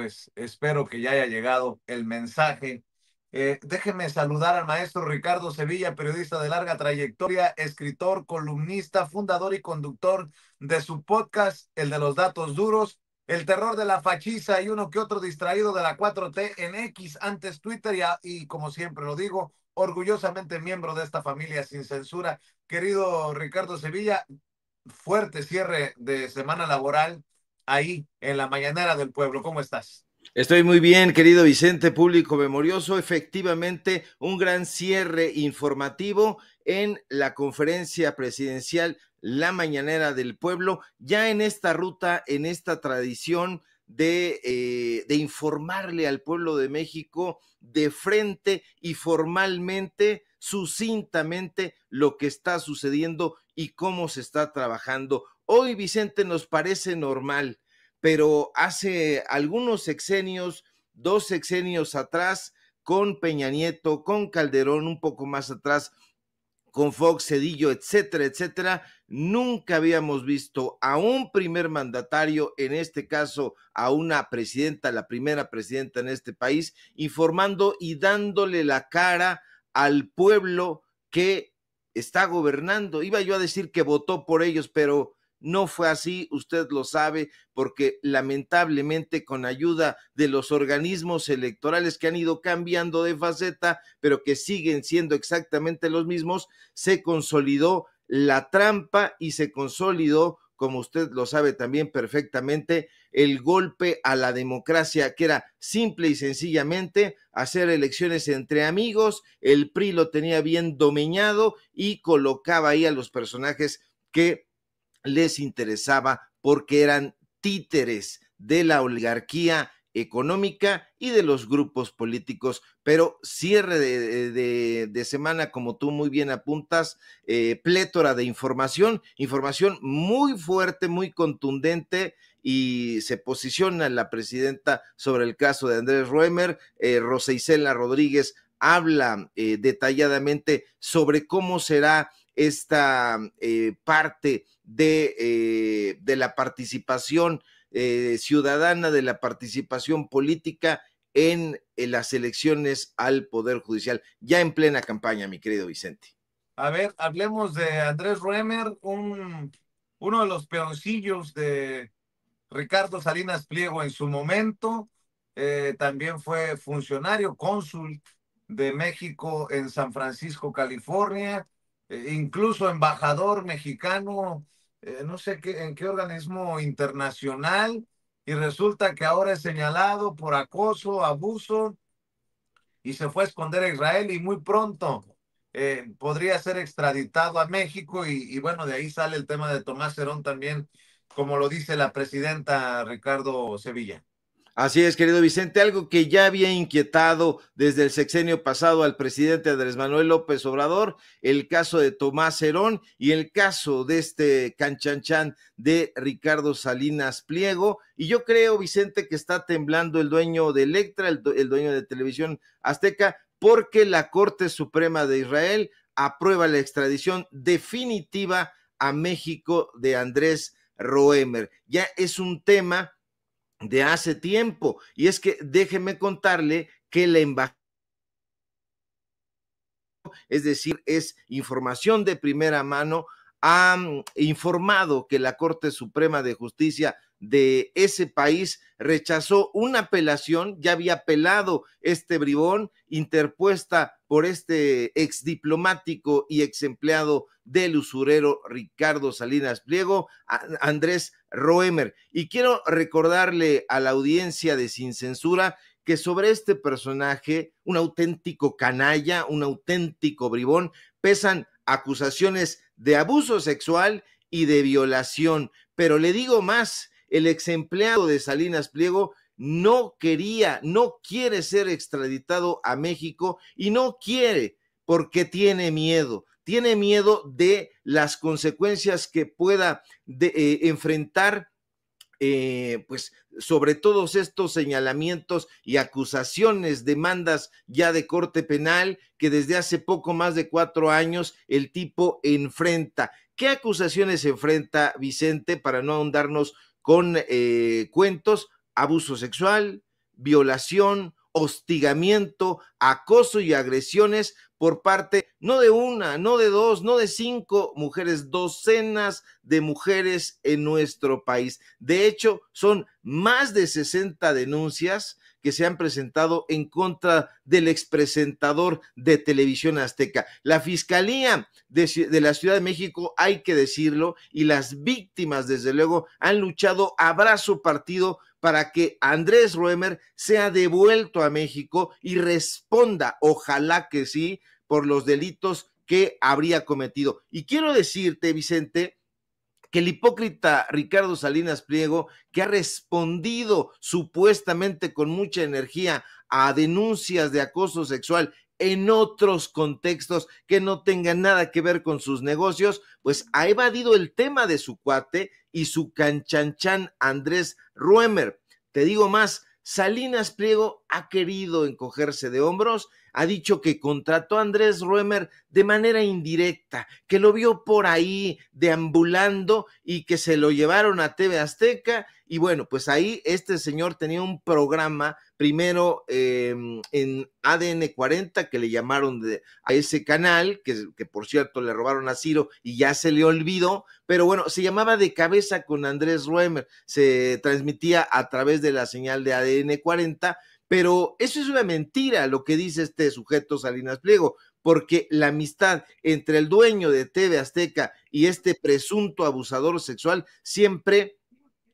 pues espero que ya haya llegado el mensaje. Déjeme saludar al maestro Ricardo Sevilla, periodista de larga trayectoria, escritor, columnista, fundador y conductor de su podcast, el de los datos duros, el terror de la fachiza y uno que otro distraído de la 4T en X, antes Twitter y como siempre lo digo, orgullosamente miembro de esta familia sin censura. Querido Ricardo Sevilla, fuerte cierre de semana laboral ahí en la mañanera del pueblo. ¿Cómo estás? Estoy muy bien, querido Vicente, público memorioso. Efectivamente, un gran cierre informativo en la conferencia presidencial La Mañanera del Pueblo, ya en esta ruta, en esta tradición de informarle al pueblo de México de frente y formalmente, sucintamente, lo que está sucediendo y cómo se está trabajando. Hoy, Vicente, nos parece normal, pero hace algunos sexenios, 2 sexenios atrás, con Peña Nieto, con Calderón, un poco más atrás, con Fox, Cedillo, etcétera, etcétera, nunca habíamos visto a un primer mandatario, en este caso a una presidenta, la primera presidenta en este país, informando y dándole la cara al pueblo que está gobernando. Iba yo a decir que votó por ellos, pero no fue así, usted lo sabe, porque lamentablemente con ayuda de los organismos electorales que han ido cambiando de faceta, pero que siguen siendo exactamente los mismos, se consolidó la trampa y se consolidó, como usted lo sabe también perfectamente, el golpe a la democracia, que era simple y sencillamente hacer elecciones entre amigos. El PRI lo tenía bien domeñado y colocaba ahí a los personajes que les interesaba porque eran títeres de la oligarquía económica y de los grupos políticos. Pero cierre de semana, como tú muy bien apuntas, plétora de información muy fuerte, muy contundente, y se posiciona la presidenta sobre el caso de Andrés Roemer. Rosa Isela Rodríguez habla detalladamente sobre cómo será esta parte de la participación ciudadana, de la participación política en las elecciones al Poder Judicial, ya en plena campaña, mi querido Vicente. A ver, hablemos de Andrés Roemer, uno de los peoncillos de Ricardo Salinas Pliego en su momento. También fue funcionario, cónsul de México en San Francisco, California, incluso embajador mexicano, no sé qué, en qué organismo internacional, y resulta que ahora es señalado por acoso, abuso, y se fue a esconder a Israel y muy pronto podría ser extraditado a México y bueno, de ahí sale el tema de Tomás Herón también, como lo dice la presidenta Ricardo Sevilla. Así es, querido Vicente, algo que ya había inquietado desde el sexenio pasado al presidente Andrés Manuel López Obrador, el caso de Tomás Herón y el caso de este canchanchan de Ricardo Salinas Pliego. Y yo creo, Vicente, que está temblando el dueño de Electra, el dueño de Televisión Azteca, porque la Corte Suprema de Israel aprueba la extradición definitiva a México de Andrés Roemer. Ya es un tema de hace tiempo, y es que déjeme contarle que la embajada, es decir, es información de primera mano, ha informado que la Corte Suprema de Justicia de ese país rechazó una apelación, ya había apelado este bribón, interpuesta por este ex diplomático y ex empleado del usurero Ricardo Salinas Pliego, Andrés Roemer. Y quiero recordarle a la audiencia de Sin Censura que sobre este personaje, un auténtico canalla, un auténtico bribón, pesan acusaciones de abuso sexual y de violación. Pero le digo más, el ex empleado de Salinas Pliego no quiere ser extraditado a México, y no quiere porque tiene miedo de las consecuencias que pueda enfrentar, pues sobre todos estos señalamientos y acusaciones, demandas ya de corte penal que desde hace poco más de 4 años el tipo enfrenta. ¿Qué acusaciones enfrenta, Vicente, para no ahondarnos con cuentos? Abuso sexual, violación, hostigamiento, acoso y agresiones por parte no de una, no de dos, no de 5 mujeres, docenas de mujeres en nuestro país. De hecho, son más de 60 denuncias que se han presentado en contra del expresentador de Televisión Azteca. La Fiscalía de la Ciudad de México, hay que decirlo, y las víctimas, desde luego, han luchado a brazo partido para que Andrés Roemer sea devuelto a México y responda, ojalá que sí, por los delitos que habría cometido. Y quiero decirte, Vicente, que el hipócrita Ricardo Salinas Pliego, que ha respondido supuestamente con mucha energía a denuncias de acoso sexual en otros contextos que no tengan nada que ver con sus negocios, pues ha evadido el tema de su cuate y su canchanchan Andrés Roemer. Te digo más, Salinas Pliego ha querido encogerse de hombros, ha dicho que contrató a Andrés Roemer de manera indirecta, que lo vio por ahí deambulando y que se lo llevaron a TV Azteca. Y bueno, pues ahí este señor tenía un programa primero en ADN 40 que le llamaron a ese canal, que por cierto le robaron a Ciro y ya se le olvidó, pero bueno, se llamaba De Cabeza con Andrés Roemer, se transmitía a través de la señal de ADN 40, pero eso es una mentira lo que dice este sujeto Salinas Pliego, porque la amistad entre el dueño de TV Azteca y este presunto abusador sexual siempre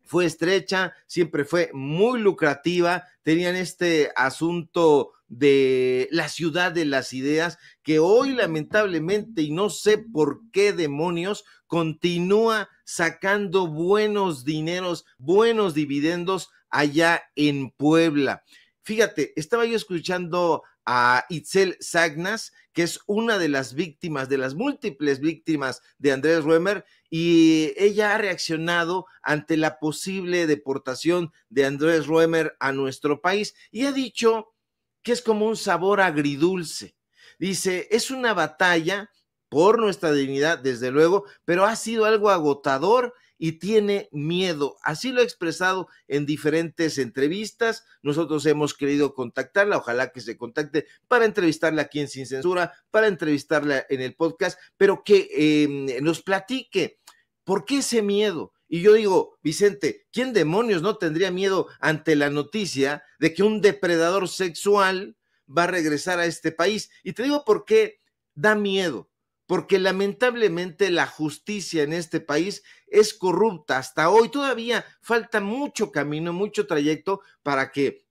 fue estrecha, siempre fue muy lucrativa, tenían este asunto de la ciudad de las ideas, que hoy lamentablemente, y no sé por qué demonios, continúa sacando buenos dineros, buenos dividendos allá en Puebla. Fíjate, estaba yo escuchando a Itzel Sagnas, que es una de las víctimas, de las múltiples víctimas de Andrés Roemer, y ella ha reaccionado ante la posible deportación de Andrés Roemer a nuestro país y ha dicho que es como un sabor agridulce. Dice, es una batalla por nuestra dignidad, desde luego, pero ha sido algo agotador y tiene miedo. Así lo ha expresado en diferentes entrevistas. Nosotros hemos querido contactarla, ojalá que se contacte para entrevistarla aquí en Sin Censura, para entrevistarla en el podcast, pero que nos platique por qué ese miedo. Y yo digo, Vicente, ¿quién demonios no tendría miedo ante la noticia de que un depredador sexual va a regresar a este país? Y te digo por qué da miedo. Porque lamentablemente la justicia en este país es corrupta. Hasta hoy todavía falta mucho camino, mucho trayecto para que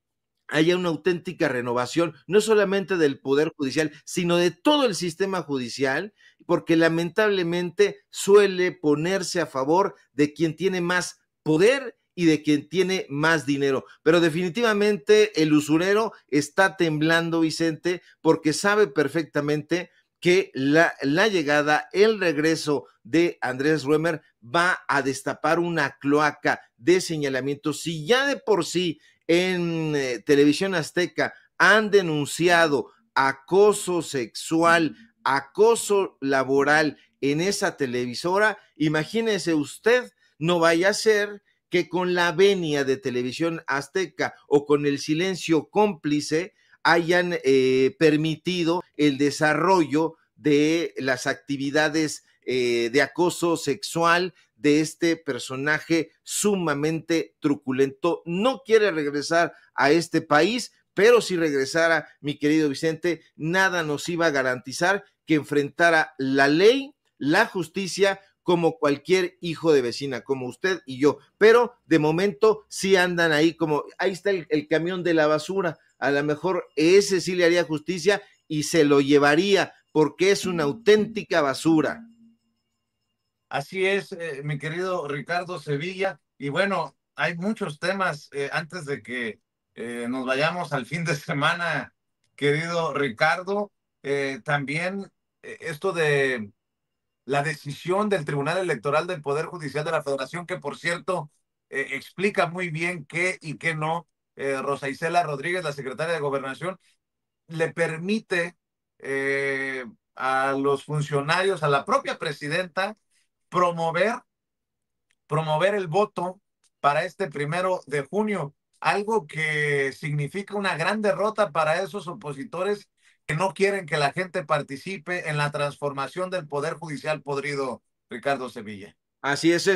haya una auténtica renovación, no solamente del Poder Judicial, sino de todo el sistema judicial, porque lamentablemente suele ponerse a favor de quien tiene más poder y de quien tiene más dinero. Pero definitivamente el usurero está temblando, Vicente, porque sabe perfectamente que la llegada, el regreso de Andrés Roemer va a destapar una cloaca de señalamientos. Si ya de por sí en Televisión Azteca han denunciado acoso sexual, acoso laboral en esa televisora, imagínese usted, no vaya a ser que con la venia de Televisión Azteca o con el silencio cómplice hayan permitido el desarrollo de las actividades de acoso sexual de este personaje sumamente truculento. No quiere regresar a este país, pero si regresara, mi querido Vicente, nada nos iba a garantizar que enfrentara la ley, la justicia, como cualquier hijo de vecina, como usted y yo. Pero de momento sí andan ahí como, ahí está el camión de la basura. A lo mejor ese sí le haría justicia y se lo llevaría porque es una auténtica basura. Así es, mi querido Ricardo Sevilla. Y bueno, hay muchos temas antes de que nos vayamos al fin de semana, querido Ricardo. También esto de la decisión del Tribunal Electoral del Poder Judicial de la Federación, que por cierto explica muy bien qué y qué no. Rosa Isela Rodríguez, la secretaria de Gobernación, le permite a los funcionarios, a la propia presidenta, promover, promover el voto para este 1 de junio. algo que significa una gran derrota para esos opositores que no quieren que la gente participe en la transformación del Poder Judicial podrido, Ricardo Sevilla. Así es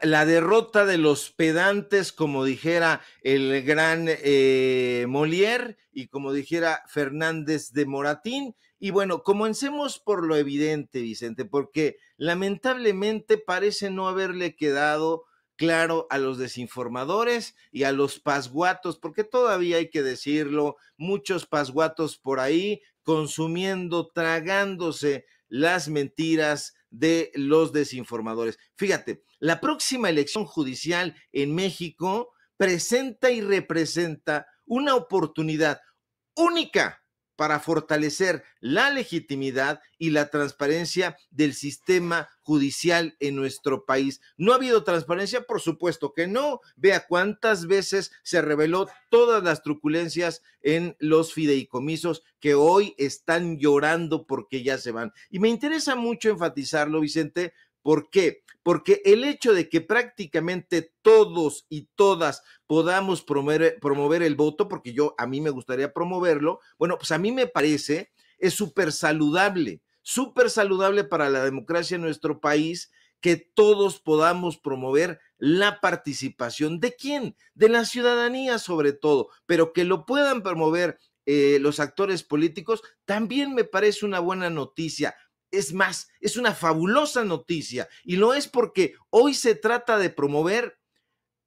la derrota de los pedantes, como dijera el gran Molière y como dijera Fernández de Moratín. Y bueno, comencemos por lo evidente, Vicente, porque lamentablemente parece no haberle quedado claro a los desinformadores y a los pasguatos, porque todavía hay que decirlo, muchos pasguatos por ahí consumiendo, tragándose las mentiras de los desinformadores. Fíjate, la próxima elección judicial en México presenta y representa una oportunidad única para fortalecer la legitimidad y la transparencia del sistema judicial en nuestro país. ¿No ha habido transparencia? Por supuesto que no. Vea cuántas veces se reveló todas las truculencias en los fideicomisos que hoy están llorando porque ya se van. Y me interesa mucho enfatizarlo, Vicente. ¿Por qué? Porque el hecho de que prácticamente todos y todas podamos promover el voto, porque a mí me gustaría promoverlo, bueno, pues a mí me parece, es súper saludable para la democracia en nuestro país que todos podamos promover la participación. ¿De quién? De la ciudadanía sobre todo, pero que lo puedan promover los actores políticos, también me parece una buena noticia. Es más, es una fabulosa noticia y lo es porque hoy se trata de promover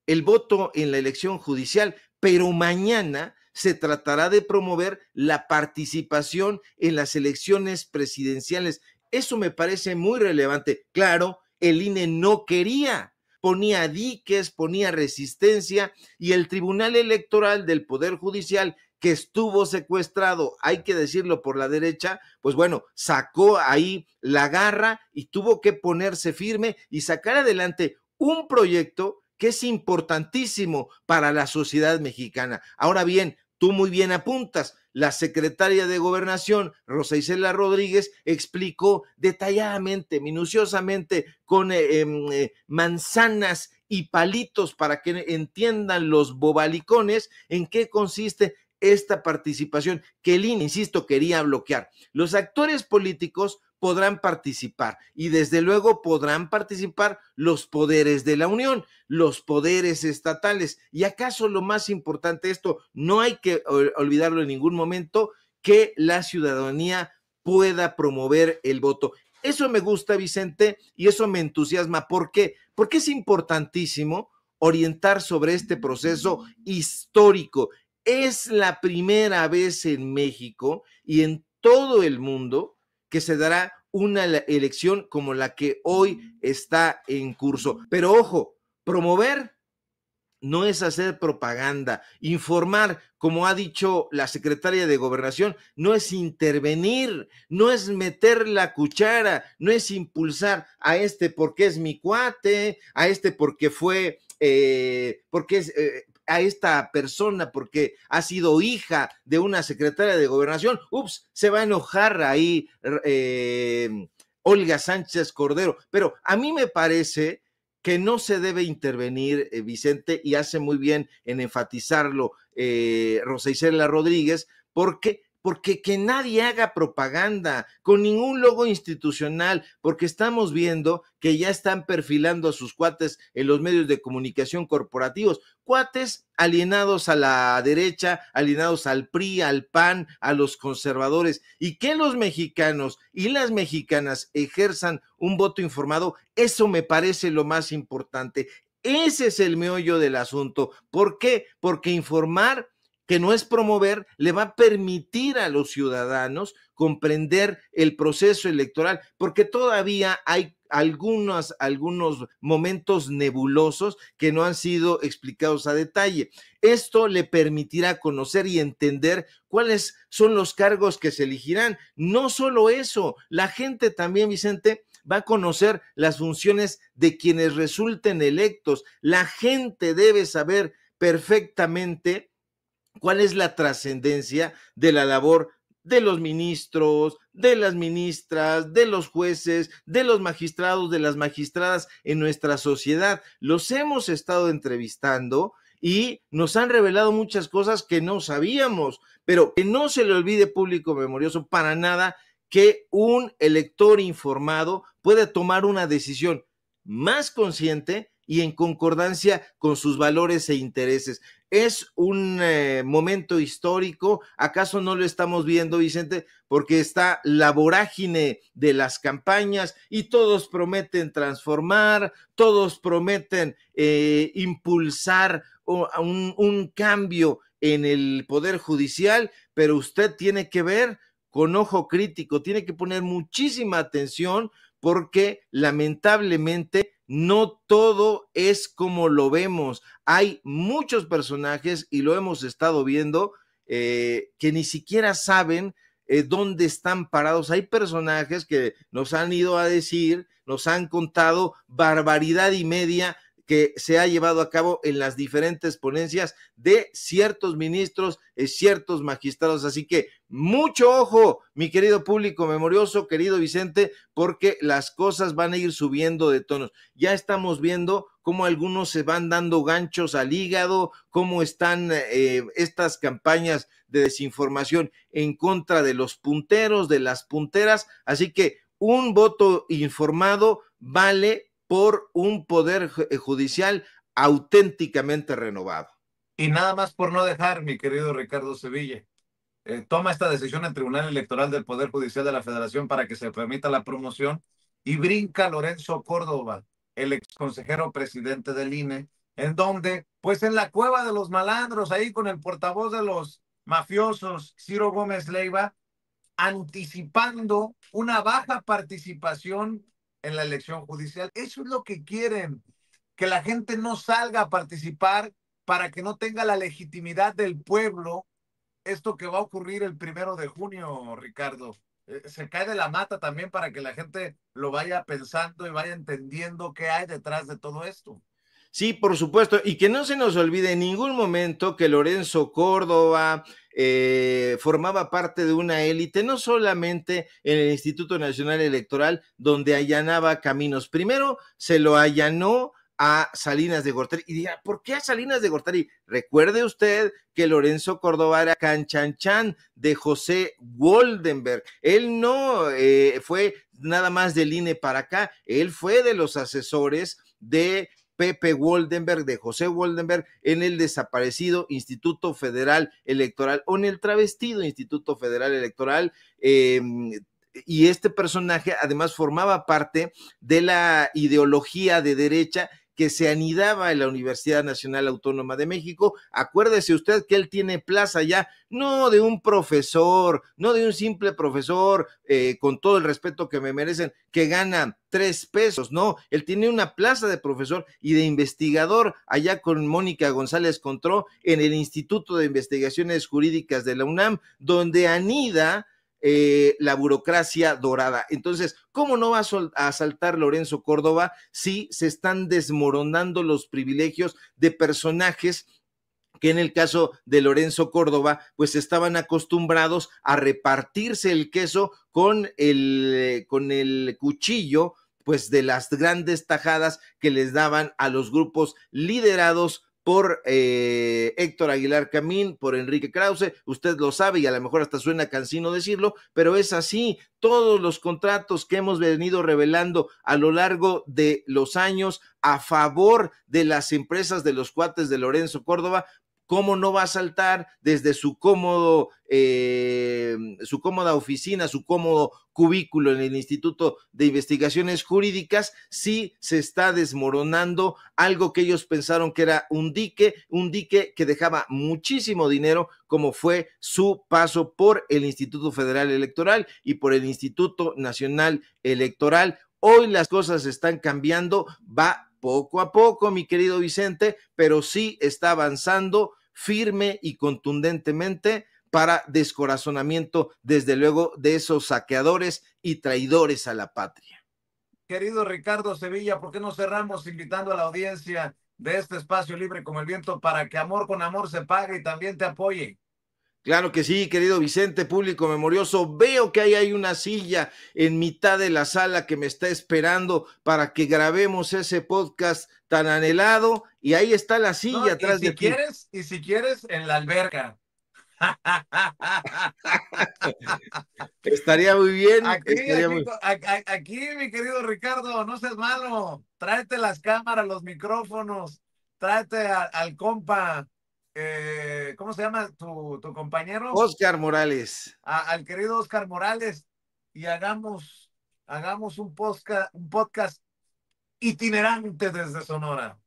el voto en la elección judicial, pero mañana se tratará de promover la participación en las elecciones presidenciales. Eso me parece muy relevante. Claro, el INE no quería, ponía diques, ponía resistencia y el Tribunal Electoral del Poder Judicial que estuvo secuestrado, hay que decirlo, por la derecha, pues bueno, sacó ahí la garra y tuvo que ponerse firme y sacar adelante un proyecto que es importantísimo para la sociedad mexicana. Ahora bien, tú muy bien apuntas, la secretaria de Gobernación, Rosa Isela Rodríguez, explicó detalladamente, minuciosamente, con manzanas y palitos para que entiendan los bobalicones en qué consiste esta participación que el INE, insisto, quería bloquear. Los actores políticos podrán participar y desde luego podrán participar los poderes de la Unión, los poderes estatales. Y acaso lo más importante, esto no hay que olvidarlo en ningún momento, que la ciudadanía pueda promover el voto. Eso me gusta, Vicente, y eso me entusiasma. ¿Por qué? Porque es importantísimo orientar sobre este proceso histórico. Es la primera vez en México y en todo el mundo que se dará una elección como la que hoy está en curso. Pero ojo, promover no es hacer propaganda. Informar, como ha dicho la secretaria de Gobernación, no es intervenir, no es meter la cuchara, no es impulsar a este porque es mi cuate, a este porque fue, porque es... a esta persona porque ha sido hija de una secretaria de Gobernación, se va a enojar ahí Olga Sánchez Cordero, pero a mí me parece que no se debe intervenir, Vicente, y hace muy bien en enfatizarlo Rosa Isela Rodríguez, porque que nadie haga propaganda con ningún logo institucional, porque estamos viendo que ya están perfilando a sus cuates en los medios de comunicación corporativos, cuates alienados a la derecha, alienados al PRI, al PAN, a los conservadores, y que los mexicanos y las mexicanas ejerzan un voto informado, eso me parece lo más importante. Ese es el meollo del asunto. ¿Por qué? Porque informar, que no es promover, le va a permitir a los ciudadanos comprender el proceso electoral, porque todavía hay algunos momentos nebulosos que no han sido explicados a detalle. Esto le permitirá conocer y entender cuáles son los cargos que se elegirán. No solo eso, la gente también, Vicente, va a conocer las funciones de quienes resulten electos. La gente debe saber perfectamente cuál es la trascendencia de la labor de los ministros, de las ministras, de los jueces, de los magistrados, de las magistradas en nuestra sociedad. Los hemos estado entrevistando y nos han revelado muchas cosas que no sabíamos, pero que no se le olvide, público memorioso, para nada, que un elector informado puede tomar una decisión más consciente y en concordancia con sus valores e intereses. Es un momento histórico. ¿Acaso no lo estamos viendo, Vicente? Porque está la vorágine de las campañas y todos prometen transformar, todos prometen impulsar un cambio en el Poder Judicial, pero usted tiene que ver con ojo crítico, tiene que poner muchísima atención porque lamentablemente no todo es como lo vemos. Hay muchos personajes, y lo hemos estado viendo, que ni siquiera saben dónde están parados. Hay personajes que nos han ido a decir, nos han contado barbaridad y media que se ha llevado a cabo en las diferentes ponencias de ciertos ministros, ciertos magistrados. Así que mucho ojo, mi querido público memorioso, querido Vicente, porque las cosas van a ir subiendo de tonos. Ya estamos viendo cómo algunos se van dando ganchos al hígado, cómo están estas campañas de desinformación en contra de los punteros, de las punteras. Así que un voto informado vale por un poder judicial auténticamente renovado. Y nada más por no dejar, mi querido Ricardo Sevilla, toma esta decisión el Tribunal Electoral del Poder Judicial de la Federación para que se permita la promoción y brinca Lorenzo Córdoba, el ex consejero presidente del INE, en donde, pues en la cueva de los malandros, ahí con el portavoz de los mafiosos, Ciro Gómez Leiva, anticipando una baja participación en la elección judicial. Eso es lo que quieren, que la gente no salga a participar para que no tenga la legitimidad del pueblo. Esto que va a ocurrir el 1 de junio, Ricardo, se cae de la mata también para que la gente lo vaya pensando y vaya entendiendo qué hay detrás de todo esto. Sí, por supuesto, y que no se nos olvide en ningún momento que Lorenzo Córdoba formaba parte de una élite, no solamente en el Instituto Nacional Electoral, donde allanaba caminos. Primero se lo allanó a Salinas de Gortari, y dirá, ¿por qué a Salinas de Gortari? Recuerde usted que Lorenzo Córdoba era canchanchan de José Woldenberg. Él no fue nada más del INE para acá, él fue de los asesores de Pepe Woldenberg, de José Woldenberg, en el desaparecido Instituto Federal Electoral, o en el travestido Instituto Federal Electoral, y este personaje además formaba parte de la ideología de derecha que se anidaba en la Universidad Nacional Autónoma de México. Acuérdese usted que él tiene plaza ya, no de un profesor, no de un simple profesor, con todo el respeto que me merecen, que gana 3 pesos, no, él tiene una plaza de profesor y de investigador allá con Mónica González Contró en el Instituto de Investigaciones Jurídicas de la UNAM, donde anida la burocracia dorada. Entonces, ¿cómo no va a saltar Lorenzo Córdoba si se están desmoronando los privilegios de personajes que en el caso de Lorenzo Córdoba, pues estaban acostumbrados a repartirse el queso con el cuchillo, pues de las grandes tajadas que les daban a los grupos liderados por Héctor Aguilar Camín, por Enrique Krause? Usted lo sabe y a lo mejor hasta suena cansino decirlo, pero es así. Todos los contratos que hemos venido revelando a lo largo de los años a favor de las empresas de los cuates de Lorenzo Córdoba, ¿cómo no va a saltar desde su cómoda oficina, su cómodo cubículo en el Instituto de Investigaciones Jurídicas, si se está desmoronando algo que ellos pensaron que era un dique que dejaba muchísimo dinero, como fue su paso por el Instituto Federal Electoral y por el Instituto Nacional Electoral? Hoy las cosas están cambiando, va poco a poco, mi querido Vicente, pero sí está avanzando firme y contundentemente para descorazonamiento, desde luego, de esos saqueadores y traidores a la patria. Querido Ricardo Sevilla, ¿por qué no cerramos invitando a la audiencia de este espacio libre como el viento para que amor con amor se pague y también te apoye? Claro que sí, querido Vicente, público memorioso. Veo que ahí hay una silla en mitad de la sala que me está esperando para que grabemos ese podcast tan anhelado. Y ahí está la No, silla atrás de ti. y si quieres, en la alberca. Estaría muy bien, Aquí, estaría aquí, muy... aquí, mi querido Ricardo, no seas malo. Tráete las cámaras, los micrófonos, tráete al compa, ¿cómo se llama tu compañero? Oscar Morales. Al querido Oscar Morales y hagamos un podcast itinerante desde Sonora.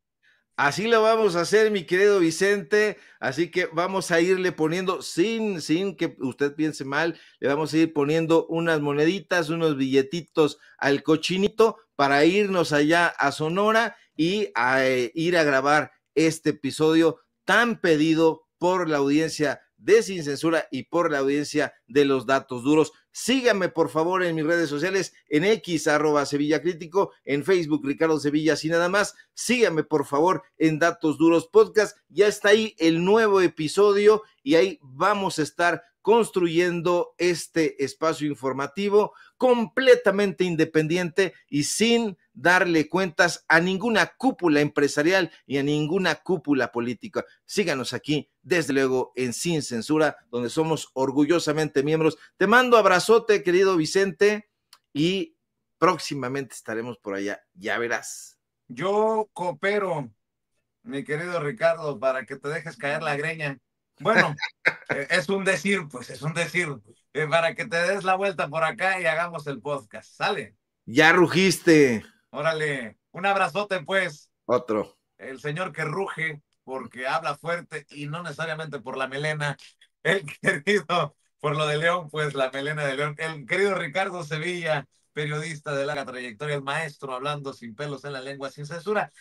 Así lo vamos a hacer, mi querido Vicente. Así que vamos a irle poniendo, sin que usted piense mal, le vamos a ir poniendo unas moneditas, unos billetitos al cochinito para irnos allá a Sonora y a ir a grabar este episodio tan pedido por la audiencia de Sin Censura y por la audiencia de los datos duros. Síganme por favor en mis redes sociales, en X @Sevilla Crítico, en Facebook Ricardo Sevilla, así nada más. Síganme por favor en Datos Duros Podcast. Ya está ahí el nuevo episodio y ahí vamos a estar construyendo este espacio informativo completamente independiente y sin darle cuentas a ninguna cúpula empresarial y a ninguna cúpula política. Síganos aquí, desde luego, en Sin Censura, donde somos orgullosamente miembros. Te mando abrazote, querido Vicente, y próximamente estaremos por allá, ya verás. Yo coopero, mi querido Ricardo, para que te dejes caer la greña. Bueno, es un decir, pues es un decir, para que te des la vuelta por acá y hagamos el podcast. ¿Sale? Ya rugiste. Órale, un abrazote, pues. Otro. El señor que ruge porque habla fuerte y no necesariamente por la melena. El querido, por lo de León, pues la melena de León. El querido Ricardo Sevilla, periodista de larga trayectoria, el maestro hablando sin pelos en la lengua, sin censura.